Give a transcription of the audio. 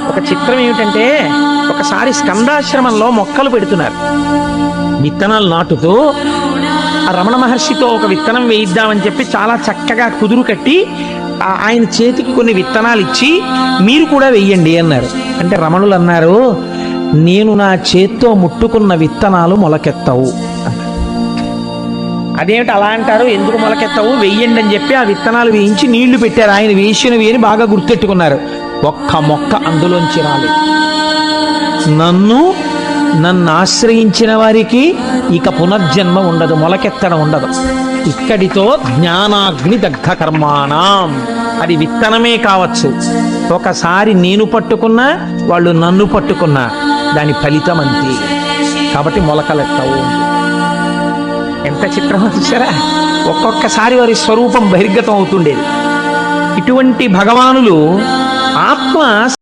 ఒక చిత్రం ఏమిటంటే, ఒకసారి స్కందాశ్రమంలో మొక్కలు పెడుతున్నారు, విత్తనాలు నాటుతూ. ఆ రమణ మహర్షితో ఒక విత్తనం వేయిద్దామని చెప్పి చాలా చక్కగా కుదురు కట్టి ఆయన చేతికి కొన్ని విత్తనాలు ఇచ్చి, మీరు కూడా వెయ్యండి అన్నారు. అంటే రమణులు అన్నారు, నేను నా చేత్తో ముట్టుకున్న విత్తనాలు మొలకెత్తవు అన్నారు. అదేమిటి అలా అంటారు, ఎందుకు మొలకెత్తవు, వెయ్యండి అని చెప్పి ఆ విత్తనాలు వేయించి నీళ్లు పెట్టారు. ఆయన వేసినవి అని బాగా గుర్తెట్టుకున్నారు. ఒక్క మొక్క అందులోంచి రాలేదు. నన్ను ఆశ్రయించిన వారికి ఇక పునర్జన్మ ఉండదు, మొలకెత్తడం ఉండదు. ఇక్కడితో జ్ఞానాగ్ని దగ్ధ కర్మాణం. అది విత్తనమే కావచ్చు, ఒకసారి నేను పట్టుకున్నా వాళ్ళు నన్ను పట్టుకున్నా దాని ఫలితం అంతే. కాబట్టి మొలకలెత్తవు. ఎంత చిత్రమో చూసారా, ఒక్కొక్కసారి వారి స్వరూపం బహిర్గతం అవుతుండేది. ఇటువంటి భగవానులు ఆత్మ